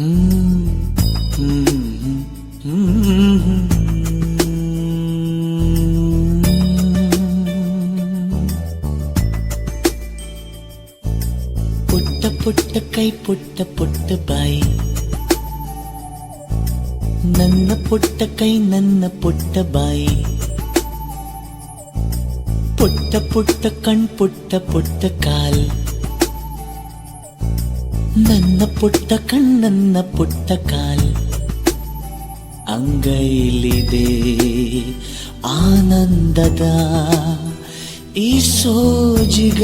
ಪುಟ್ಟ ಪುಟ್ಟ ಕೈ ಪುಟ್ಟ ಪುಟ್ಟ ಬಾಯಿ, ನನ್ನ ಪುಟ್ಟ ಕೈ ನನ್ನ ಪುಟ್ಟ ಬಾಯಿ, ಪುಟ್ಟ ಪುಟ್ಟ ಕಣ್ ಪುಟ್ಟ ಪುಟ್ಟ ಕಾಲ್, ನನ್ನ ಪುಟ್ಟ ಕಣ್ಣನ್ನ ಪುಟ್ಟ ಕಾಲ್, ಅಂಗೈಲಿದೆ ಆನಂದದ ಈ ಸೋಜಿಗ,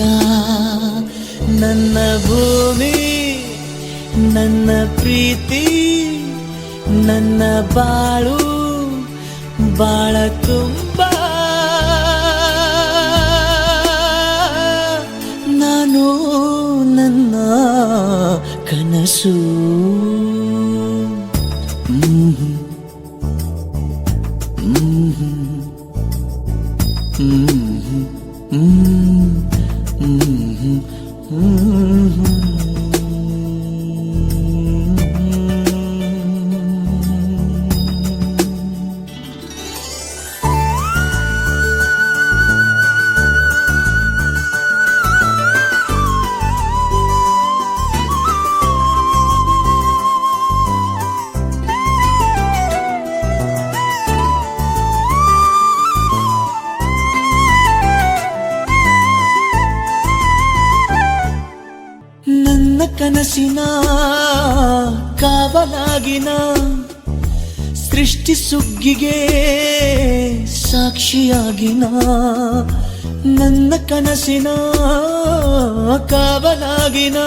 ನನ್ನ ಭೂಮಿ ನನ್ನ ಪ್ರೀತಿ ನನ್ನ ಬಾಳು ಬಾಳ ತುಂಬ, ನಾನು ನನ್ನ ಕನಸು. ನನ್ನ ಕನಸಿನ ಕಾವಲಾಗಿನ ಸೃಷ್ಟಿ ಸುಗ್ಗಿಗೆ ಸಾಕ್ಷಿಯಾಗಿನ, ನನ್ನ ಕನಸಿನ ಕಾವಲಾಗಿನ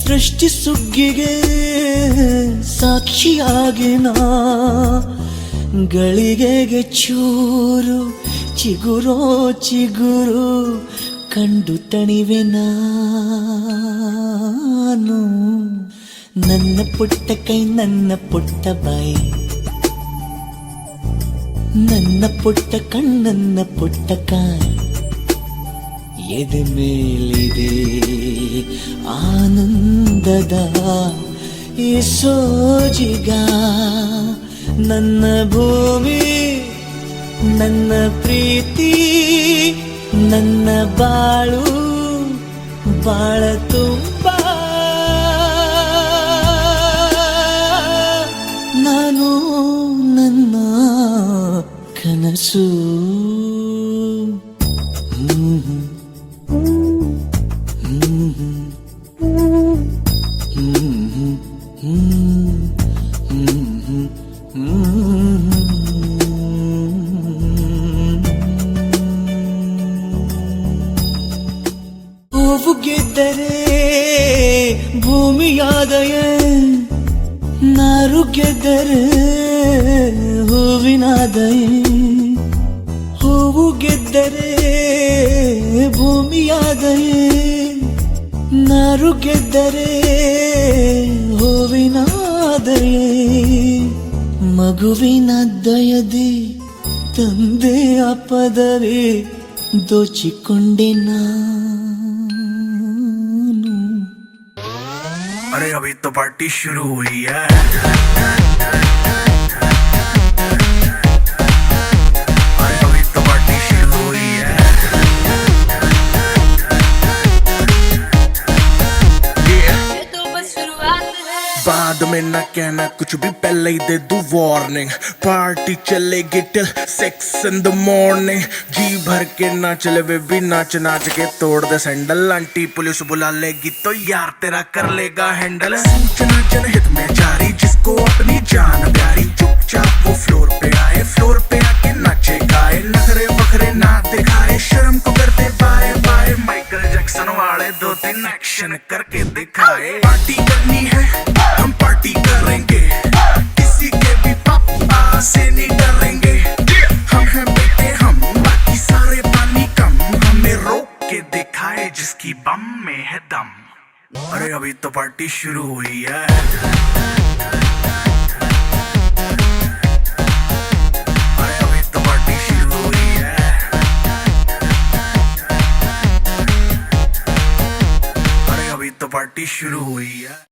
ಸೃಷ್ಟಿ ಸುಗ್ಗಿಗೆ ಸಾಕ್ಷಿಯಾಗಿನ, ಗಳಿಗೆಗೆ ಚೂರು ಚಿಗುರೋ ಚಿಗುರು ಕಂಡು ತಣಿವೆ ನಾನು, ನನ್ನ ಪುಟ್ಟ ಕೈ ನನ್ನ ಪುಟ್ಟ ಬಾಯಿ, ನನ್ನ ಪುಟ್ಟ ಕಣ್ಣನ್ನ ಪುಟ್ಟ ಕಾಯಿ, ಎದೆ ಮೇಲಿದೆ ಆನಂದದ ಈ ಸೋಜಿಗ, ನನ್ನ ಭೂಮಿ ನನ್ನ ಪ್ರೀತಿ ನನ್ನ ಬಾಳು ಬಾಳ ತುಂಬ, ನಾನು ನನ್ನ ಕನಸು. ಹೂವು ಗೆದ್ದರೆ ಭೂಮಿಯಾದಯೇ, ನಾರು ಗೆದ್ದರೆ ಹೂವಿನಾದಯೇ, ಹೂವು ಗೆದ್ದರೆ ಭೂಮಿಯಾದಯೇ, ನಾರು ಗೆದ್ದರೆ ಹೂವಿನಾದಯೇ, ಮಗುವಿನ ದಯದಿ ತಂದೆ ಪದವಿ ದೋಚಿಕೊಂಡೆ ನಾನು. अरे अभी तो पार्टी शुरू हुई है, अरे अभी तो पार्टी शुरू हुई है, ये तो बस शुरुआत है, बाद में ना कहना कुछ भी, पहले ही दे दूं वार्निंग, पार्टी चलेगी टिल 6 in the morning, जी भर के नाच ले वे भी नाच नाच के तोड़ दे सैंडल, आंटी पुलिस बुला लेगी तो यार तेरा कर लेगा हैंडल, सूचना जनहित में जारी, जिसको अपनी जान प्यारी, चुपचाप वो फ्लोर पे आए, फ्लोर पे आके नाचे गाए, नखरे बखरे ना दिखाए, शर्म को कर दे बाय बाय, माइकल जैक्सन वाले 2-3 एक्शन करके दिखाए, पार्टी करनी है हम पार्टी करेंगे, किसी के भी पापा से नहीं डरेंगे, हम हैं बेटे हम, बाकी सारे पानी कम, हमें रोक के दिखाए जिसकी बम में है दम, अरे अभी तो पार्टी शुरू हुई है, अरे अभी तो पार्टी शुरू हुई है, अरे अभी तो पार्टी शुरू हुई है।